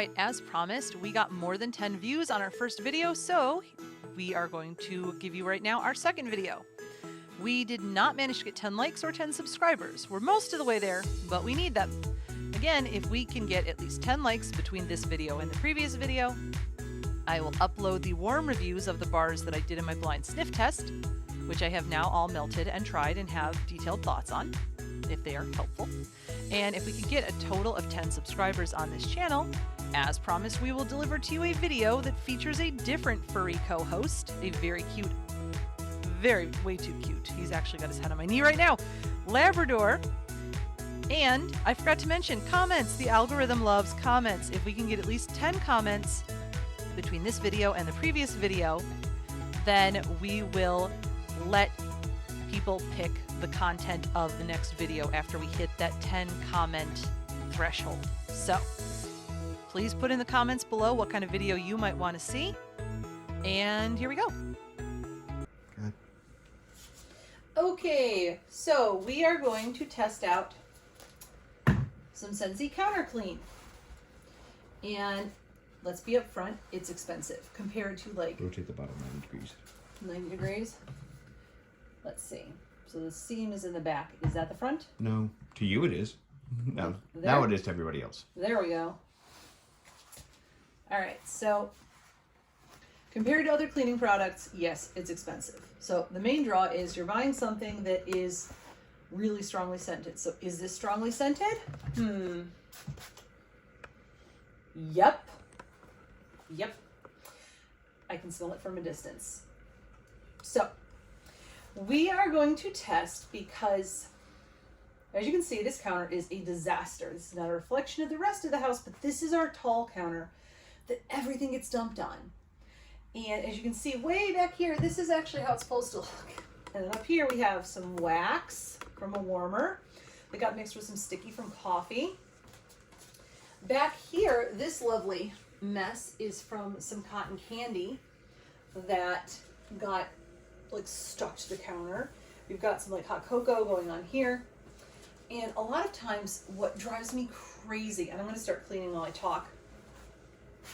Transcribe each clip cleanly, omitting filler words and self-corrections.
right, as promised, we got more than 10 views on our first video, so we are going to give you right now our second video. We did not manage to get 10 likes or 10 subscribers. We're most of the way there, but we need them. Again, if we can get at least 10 likes between this video and the previous video, I will upload the warm reviews of the bars that I did in my blind sniff test, which I have now all melted and tried and have detailed thoughts on, if they are helpful. And if we can get a total of 10 subscribers on this channel, as promised, we will deliver to you a video that features a different furry co-host, a very cute, way too cute. He's actually got his head on my knee right now, Labrador. And I forgot to mention comments. The algorithm loves comments. If we can get at least 10 comments between this video and the previous video, then we will let people pick the content of the next video after we hit that 10 comment threshold. So please put in the comments below what kind of video you might want to see. And here we go. Good. Okay, so we are going to test out some Scentsy Counter Clean. And let's be upfront, it's expensive compared to like... Rotate the bottom 90 degrees. 90 degrees? Let's see. So the seam is in the back. Is that the front? No. To you it is. No. There? Now it is to everybody else. There we go. All right, so compared to other cleaning products, yes, it's expensive. So the main draw is you're buying something that is really strongly scented. So is this strongly scented? Yep. Yep. I can smell it from a distance. So we are going to test because, as you can see, this counter is a disaster. This is not a reflection of the rest of the house, but this is our tall counter that everything gets dumped on. And as you can see way back here, this is actually how it's supposed to look. And then up here we have some wax from a warmer that got mixed with some sticky from coffee. Back here, this lovely mess is from some cotton candy that got like stuck to the counter. We've got some like hot cocoa going on here. And a lot of times what drives me crazy, and I'm going to start cleaning while I talk,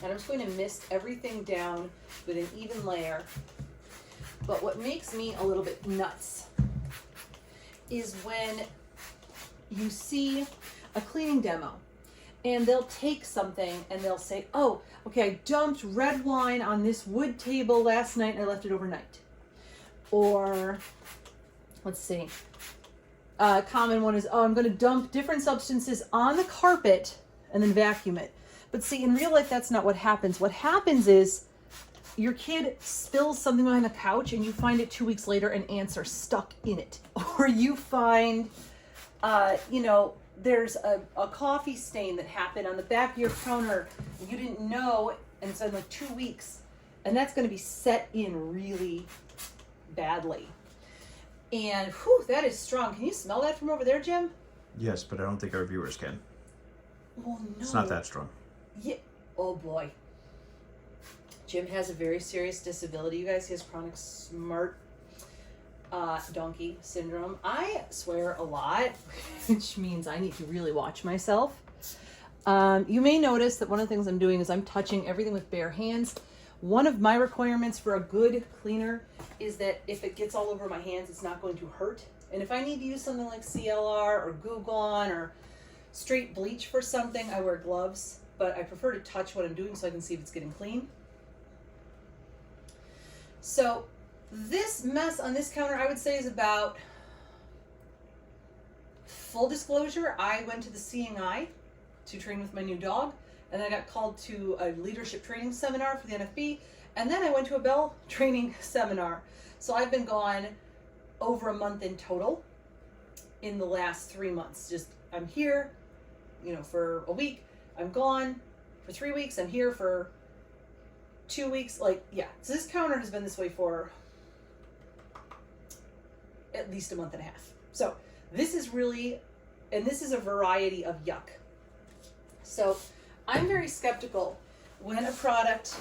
and I'm just going to mist everything down with an even layer. But what makes me a little bit nuts is when you see a cleaning demo and they'll take something and they'll say, oh, okay, I dumped red wine on this wood table last night and I left it overnight. Or, let's see, a common one is, oh, I'm going to dump different substances on the carpet and then vacuum it. But see, in real life, that's not what happens. What happens is your kid spills something behind the couch and you find it 2 weeks later and ants are stuck in it. Or you find, there's a coffee stain that happened on the back of your counter. You didn't know, and it's in like 2 weeks. And that's going to be set in really badly. And whew, that is strong. Can you smell that from over there, Jim? Yes, but I don't think our viewers can. Well, no. It's not that strong. Yeah. Oh boy. Jim has a very serious disability, you guys. He has chronic smart donkey syndrome. I swear a lot, which means I need to really watch myself. You may notice that one of the things I'm doing is I'm touching everything with bare hands. One of my requirements for a good cleaner is that if it gets all over my hands, it's not going to hurt. And if I need to use something like CLR or Goo Gone or straight bleach for something, I wear gloves. But I prefer to touch what I'm doing so I can see if it's getting clean. So this mess on this counter, I would say, is about, full disclosure, I went to the Seeing Eye to train with my new dog, and then I got called to a leadership training seminar for the NFB, and then I went to a bell training seminar. So I've been gone over a month in total in the last 3 months. Just, I'm here, for a week, I'm gone for 3 weeks, I'm here for 2 weeks. Like, yeah, so this counter has been this way for at least a month and a half. So this is really, and this is a variety of yuck. So I'm very skeptical when a product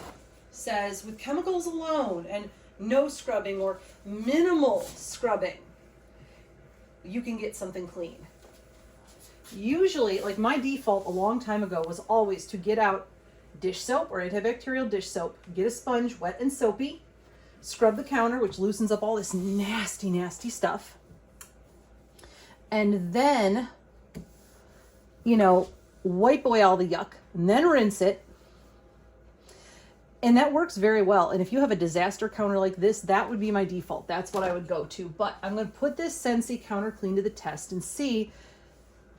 says with chemicals alone and no scrubbing or minimal scrubbing, you can get something clean. Usually, like my default a long time ago was always to get out dish soap or antibacterial dish soap. Get a sponge, wet and soapy. Scrub the counter, which loosens up all this nasty, nasty stuff. And then, you know, wipe away all the yuck and then rinse it. And that works very well. And if you have a disaster counter like this, that would be my default. That's what I would go to. But I'm going to put this Scentsy Counter Clean to the test and see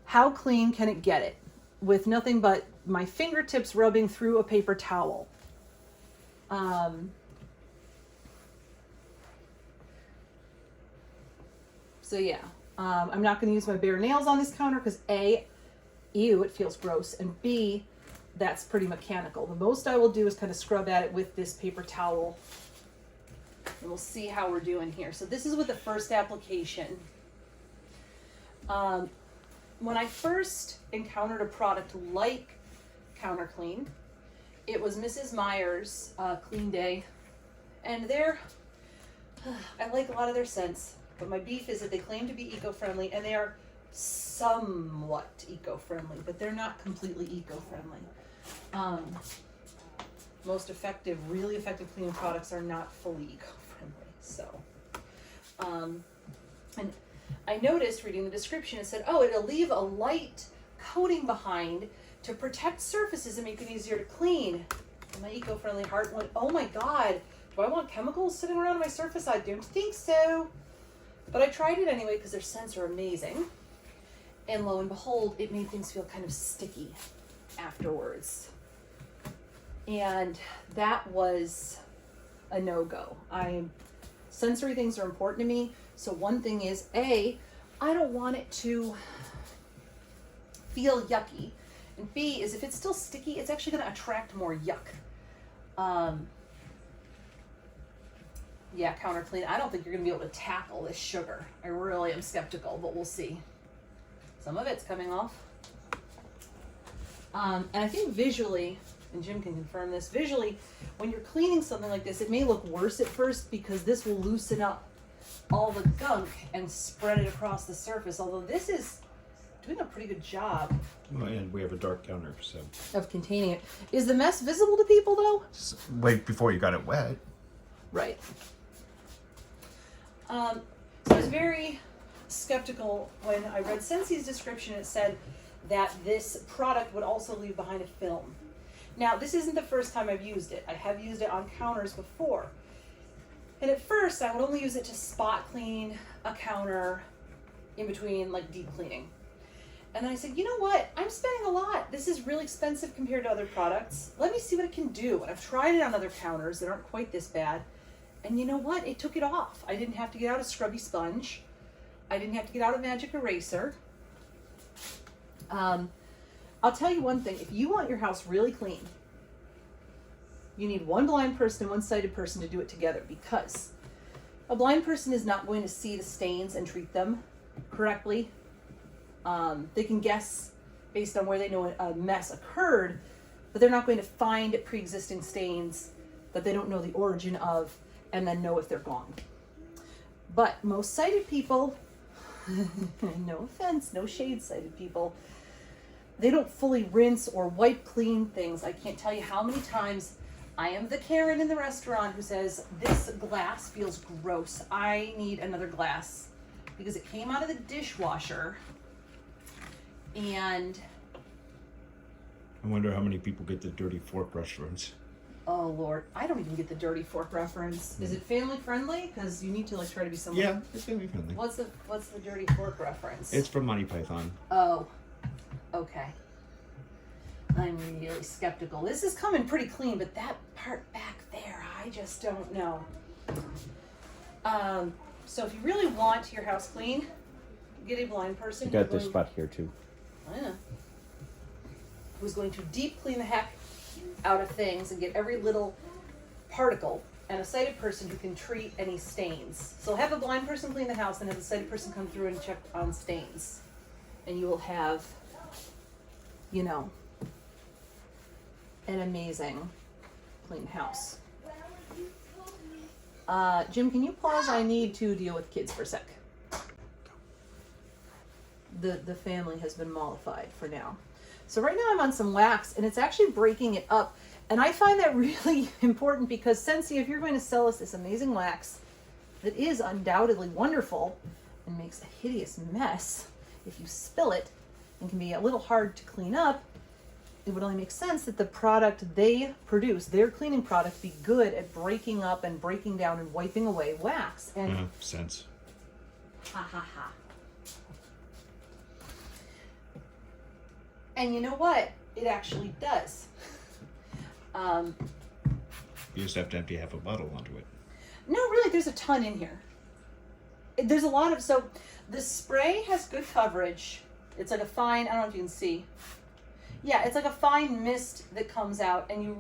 how clean can it get it with nothing but my fingertips rubbing through a paper towel. So yeah, I'm not going to use my bare nails on this counter because A, ew, it feels gross, and B, that's pretty mechanical. The most I will do is kind of scrub at it with this paper towel, and we'll see how we're doing here. So this is with the first application. When I first encountered a product like Counter Clean, it was Mrs. Meyer's Clean Day, and I like a lot of their scents, but my beef is that they claim to be eco-friendly, and they are somewhat eco-friendly, but they're not completely eco-friendly. Most effective, really effective cleaning products are not fully eco-friendly. So, and I noticed reading the description, it said, oh, it'll leave a light coating behind to protect surfaces and make it easier to clean. And my eco-friendly heart went, oh my God, do I want chemicals sitting around on my surface? I don't think so. But I tried it anyway because their scents are amazing. And lo and behold, it made things feel kind of sticky afterwards. And that was a no-go. Sensory things are important to me. So one thing is, A, I don't want it to feel yucky. And B is if it's still sticky, it's actually going to attract more yuck. Yeah, Counter Clean. I don't think you're going to be able to tackle this sugar. I really am skeptical, but we'll see. Some of it's coming off. And I think visually, and Jim can confirm this, visually, when you're cleaning something like this, it may look worse at first because this will loosen up all the gunk and spread it across the surface, although this is doing a pretty good job. Well, and we have a dark counter, so. Of containing it. Is the mess visible to people, though? Wait, before you got it wet. Right. So I was very skeptical when I read Scentsy's description. It said that this product would also leave behind a film. Now, this isn't the first time I've used it. I have used it on counters before. And at first, I would only use it to spot clean a counter in between, like, deep cleaning. And then I said, you know what? I'm spending a lot. This is really expensive compared to other products. Let me see what it can do. And I've tried it on other counters that aren't quite this bad. And you know what? It took it off. I didn't have to get out a scrubby sponge. I didn't have to get out a magic eraser. I'll tell you one thing. If you want your house really clean, you need one blind person and one sighted person to do it together, because a blind person is not going to see the stains and treat them correctly. They can guess based on where they know a mess occurred, but they're not going to find pre-existing stains that they don't know the origin of and then know if they're gone. But most sighted people, no offense, no shade, sighted people, they don't fully rinse or wipe clean things. I can't tell you how many times I am the Karen in the restaurant who says, this glass feels gross. I need another glass, because it came out of the dishwasher. And I wonder how many people get the dirty fork reference. oh Lord, I don't even get the dirty fork reference. Is it family friendly? Because you need to like try to be someone. Yeah, it's gonna be friendly. What's the dirty fork reference? It's from Monty Python. Oh, okay. I'm really skeptical. This is coming pretty clean, but that part back there, I just don't know. So if you really want your house clean, get a blind person. You got this spot here too. I know. Who's going to deep clean the heck out of things and get every little particle, and a sighted person who can treat any stains. So have a blind person clean the house and have a sighted person come through and check on stains. And you will have, you know, an amazing clean house. Jim, can you pause? I need to deal with kids for a sec. The family has been mollified for now. So right now I'm on some wax, and it's actually breaking it up. And I find that really important because Scentsy, if you're going to sell us this amazing wax that is undoubtedly wonderful and makes a hideous mess if you spill it and can be a little hard to clean up, it would only make sense that the product they produce, their cleaning product, be good at breaking up and breaking down and wiping away wax. And sense. ha ha ha. And you know what? It actually does. You just have to empty half a bottle onto it. No, really, there's a ton in here. There's a lot of, so the spray has good coverage. It's like a fine, I don't know if you can see. Yeah, it's like a fine mist that comes out, and you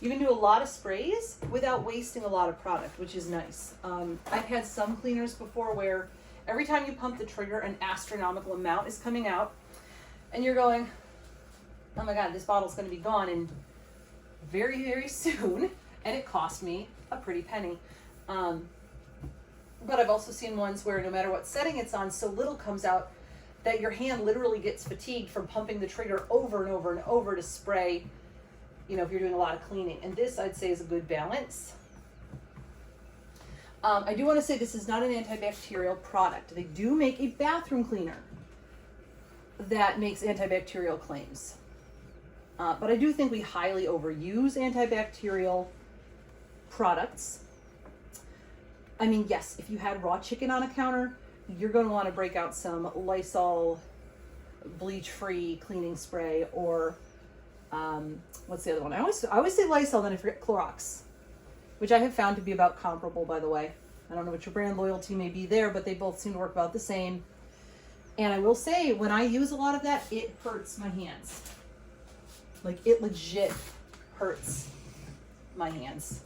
can do a lot of sprays without wasting a lot of product, which is nice. I've had some cleaners before where every time you pump the trigger, an astronomical amount is coming out, and you're going, oh my God, this bottle's gonna be gone in very, very soon, and it cost me a pretty penny. But I've also seen ones where no matter what setting it's on, so little comes out that your hand literally gets fatigued from pumping the trigger over and over and over to spray, you know, if you're doing a lot of cleaning. And this, I'd say, is a good balance. I do want to say this is not an antibacterial product. They do make a bathroom cleaner that makes antibacterial claims. But I do think we highly overuse antibacterial products. I mean, yes, if you had raw chicken on a counter, you're going to want to break out some Lysol bleach-free cleaning spray, or what's the other one? I always say Lysol, then I forget Clorox, which I have found to be about comparable, by the way. I don't know what your brand loyalty may be there, but they both seem to work about the same. And I will say, when I use a lot of that, it hurts my hands. Like, it legit hurts my hands.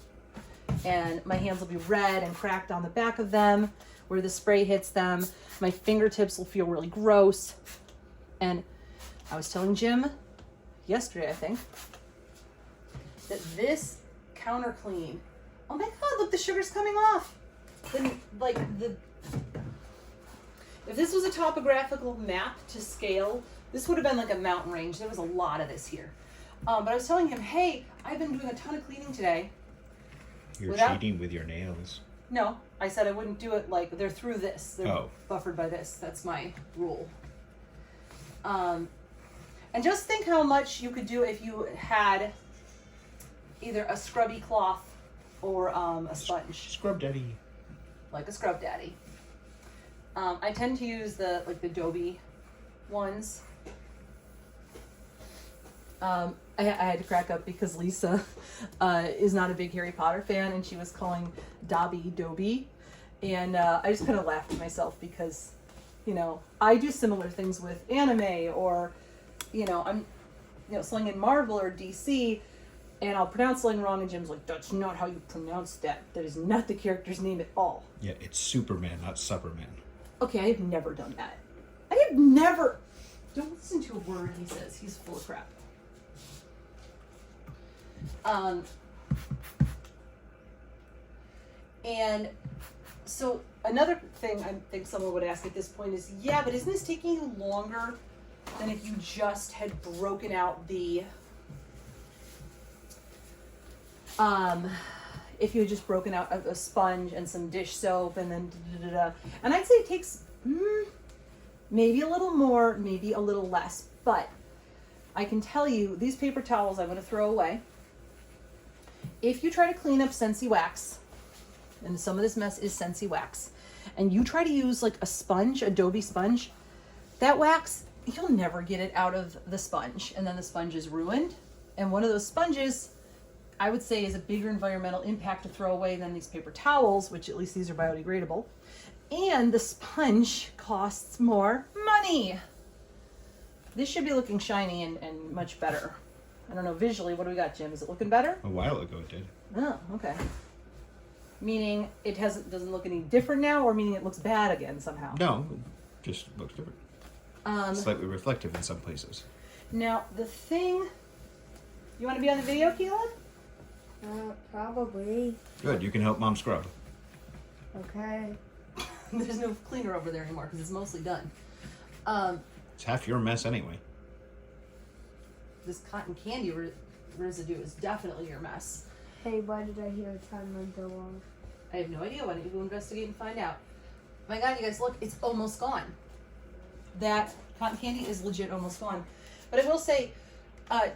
And my hands will be red and cracked on the back of them where the spray hits them. My fingertips will feel really gross. And I was telling Jim yesterday, I think, that this counter clean, oh my God, look, the sugar's coming off. If this was a topographical map to scale, this would have been like a mountain range. There was a lot of this here. But I was telling him, hey, I've been doing a ton of cleaning today. You're cheating with your nails. No, I said I wouldn't do it like they're through this. They're buffered by this. That's my rule. And just think how much you could do if you had either a scrubby cloth or a sponge. Scrub daddy. Like a scrub daddy. I tend to use the Adobe ones. I had to crack up because Lisa is not a big Harry Potter fan, and she was calling Dobby Dobby, and I just kind of laughed at myself because, you know, I do similar things with anime, or, you know, I'm, you know, selling in Marvel or DC, and I'll pronounce something wrong, and Jim's like, that's not how you pronounce that. That is not the character's name at all. Yeah, it's Superman, not Superman. Okay, I have never done that. I have never. Don't listen to a word he says. He's full of crap. And so another thing I think someone would ask at this point is, yeah, but isn't this taking you longer than if you just had broken out the, if you had just broken out a sponge and some dish soap and then da-da-da-da. And I'd say it takes maybe a little more, maybe a little less, but I can tell you these paper towels I'm going to throw away. If you try to clean up Scentsy wax, and some of this mess is Scentsy wax, and you try to use like a sponge, Adobe sponge, that wax, you'll never get it out of the sponge, and then the sponge is ruined. And one of those sponges, I would say, is a bigger environmental impact to throw away than these paper towels, which at least these are biodegradable. And the sponge costs more money. This should be looking shiny and much better. I don't know, visually, what do we got, Jim? Is it looking better? A while ago it did. Oh, okay. Meaning it doesn't look any different now, or meaning it looks bad again somehow? No, it just looks different. Slightly reflective in some places. Now, the thing... You want to be on the video, Keelan? Probably. Good, you can help Mom scrub. Okay. There's no cleaner over there anymore because it's mostly done. It's half your mess anyway. This cotton candy residue is definitely your mess. Hey, why did I hear a timer go off? I have no idea. Why don't you go investigate and find out? My God, you guys, look, it's almost gone. That cotton candy is legit almost gone. But I will say,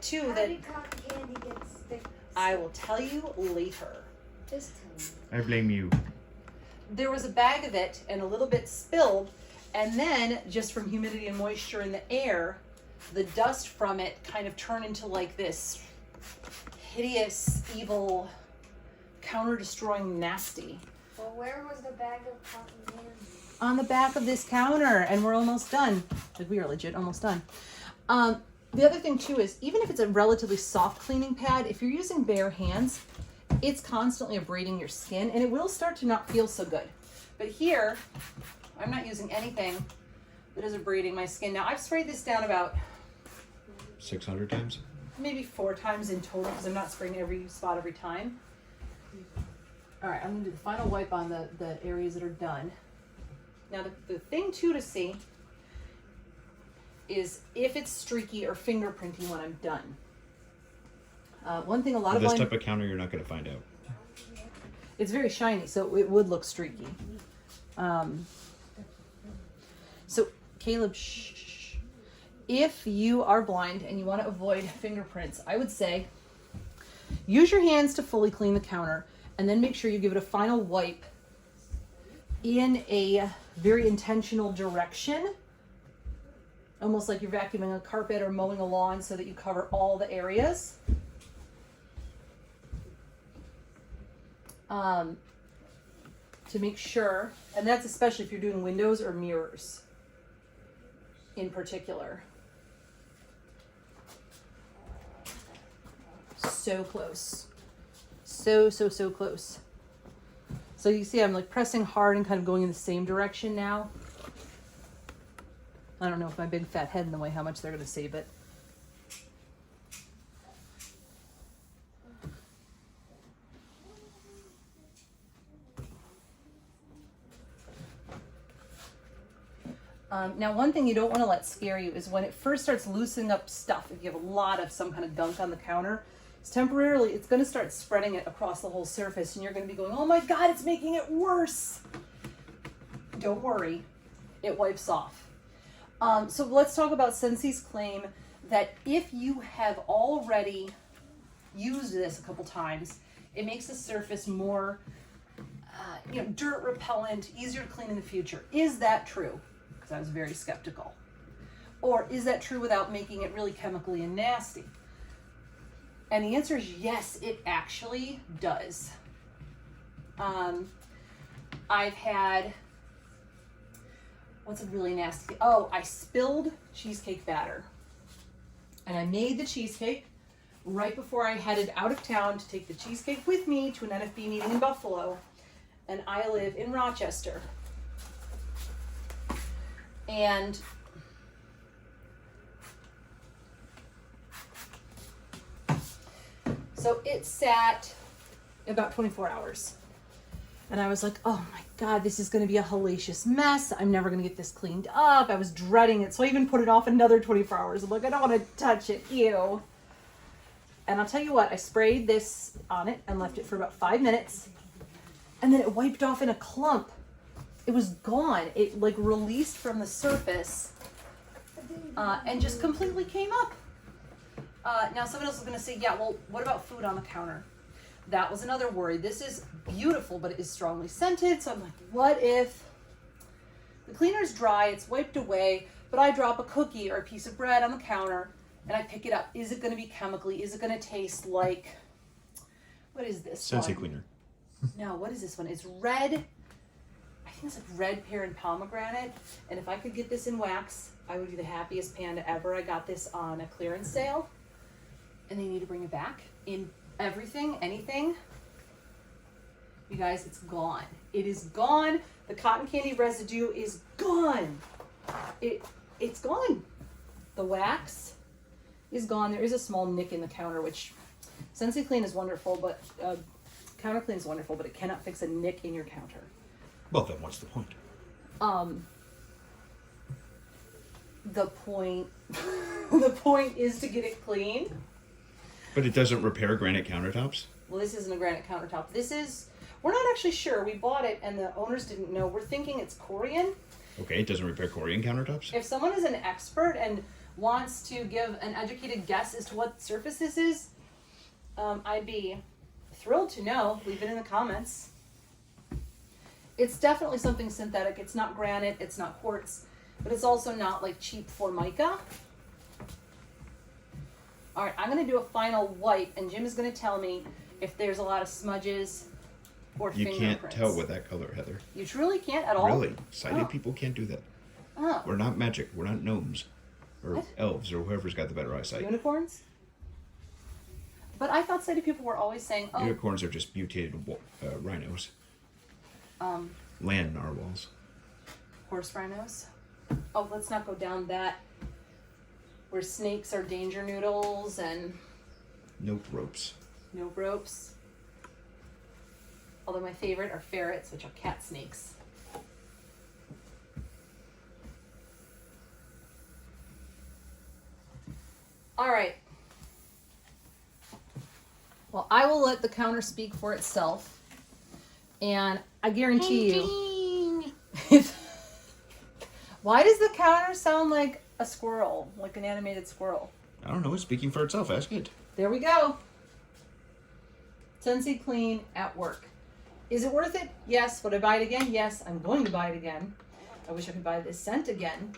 too, How that did cotton candy get stick? I will tell you later. Just tell me. I blame you. There was a bag of it and a little bit spilled, and then just from humidity and moisture in the air, the dust from it kind of turned into like this hideous, evil, counter-destroying nasty. Well, where was the bag of cotton candy? On the back of this counter, and we're almost done. Like, we are legit almost done. The other thing too is, even if it's a relatively soft cleaning pad, if you're using bare hands, it's constantly abrading your skin, and it will start to not feel so good. But here, I'm not using anything that is abrading my skin. Now, I've sprayed this down about 600 times? maybe 4 times in total, because I'm not spraying every spot every time. All right, I'm gonna do the final wipe on the areas that are done. Now, the thing too to see is if it's streaky or fingerprinty when I'm done. One thing a lot With of this type of counter, you're not going to find out. it's very shiny, so it would look streaky. So Caleb, shh. If you are blind and you want to avoid fingerprints, I would say use your hands to fully clean the counter, and then make sure you give it a final wipe in a very intentional direction, almost like you're vacuuming a carpet or mowing a lawn, so that you cover all the areas. To make sure, and that's especially if you're doing windows or mirrors in particular. So close. So close. So you see I'm like pressing hard and kind of going in the same direction now. I don't know if my big fat head in the way how much they're going to save it. Now, one thing you don't want to let scare you is when it first starts loosening up stuff. If you have a lot of some kind of gunk on the counter, it's going to start spreading it across the whole surface, and you're going to be going, oh my God, it's making it worse. Don't worry, it wipes off. So let's talk about Scentsy's claim that if you have already used this a couple times, it makes the surface more, dirt repellent, easier to clean in the future. Is that true? Because I was very skeptical. Or is that true without making it really chemically and nasty? And the answer is yes, it actually does. I've had, what's a really nasty? Oh, I spilled cheesecake batter. And I made the cheesecake right before I headed out of town to take the cheesecake with me to an NFB meeting in Buffalo. And I live in Rochester. And so it sat about 24 hours. And I was like, oh my God, this is going to be a hellacious mess. I'm never going to get this cleaned up. I was dreading it. So I even put it off another 24 hours. I'm like, I don't want to touch it. Ew. And I'll tell you what, I sprayed this on it and left it for about 5 minutes. And then it wiped off in a clump. It was gone. It like released from the surface and just completely came up. Now someone else is going to say, yeah, well, what about food on the counter? That was another worry. This is beautiful, but it is strongly scented. So I'm like, what if the cleaner's dry, it's wiped away, but I drop a cookie or a piece of bread on the counter and I pick it up. Is it going to be chemically? Is it going to taste like, what is this Scentsy one? cleaner. No, what is this one? It's red. I think it's like red pear and pomegranate. And if I could get this in wax, I would be the happiest panda ever. I got this on a clearance sale. And they need to bring it back in everything, anything. You guys, it's gone. It is gone. The cotton candy residue is gone. It's gone. The wax is gone. There is a small nick in the counter, which Scentsy Clean is wonderful, but Counter Clean is wonderful, but it cannot fix a nick in your counter. Well, then what's the point? The point, the point is to get it clean. But it doesn't repair granite countertops? Well, this isn't a granite countertop. We're not actually sure. We bought it and the owners didn't know. We're thinking it's Corian. Okay, it doesn't repair Corian countertops? If someone is an expert and wants to give an educated guess as to what surface this is, I'd be thrilled to know. Leave it in the comments. It's definitely something synthetic. It's not granite, it's not quartz, but it's also not like cheap Formica. All right, I'm gonna do a final wipe, and Jim is gonna tell me if there's a lot of smudges or You fingerprints. can't tell with that color, Heather. You truly can't at all? Really? Sighted Oh. people can't do that. Oh. We're not magic. We're not gnomes. Or What? elves, or whoever's got the better eyesight. Unicorns? But I thought sighted people were always saying, oh, Unicorns are just mutated rhinos. Land narwhals. horse rhinos. Oh, let's not go down that. Where snakes are danger noodles and Nope ropes. no ropes. Although my favorite are ferrets, which are cat snakes. All right. Well, I will let the counter speak for itself. And I guarantee you. Why does the counter sound like a squirrel, like an animated squirrel? I don't know. It's speaking for itself. Ask it. There we go. Scentsy Clean at work. Is it worth it? Yes. Would I buy it again? Yes. I'm going to buy it again. I wish I could buy this scent again.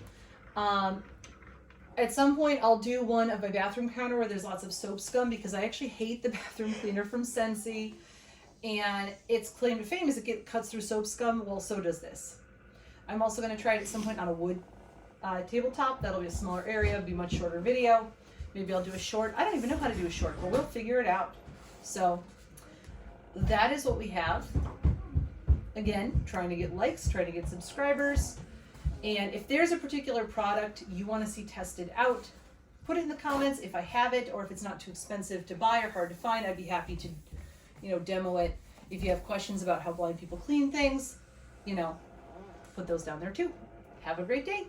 At some point, I'll do one of my bathroom counter where there's lots of soap scum because I actually hate the bathroom cleaner from Scentsy. And its claim to fame is it cuts through soap scum. Well, so does this. I'm also going to try it at some point on a wood tabletop. That'll be a smaller area, be a much shorter video. Maybe I'll do a short. I don't even know how to do a short, but we'll figure it out. So that is what we have. Again, trying to get likes, trying to get subscribers. And if there's a particular product you want to see tested out, put it in the comments. If I have it or if it's not too expensive to buy or hard to find, I'd be happy to, demo it. If you have questions about how blind people clean things, put those down there too. Have a great day.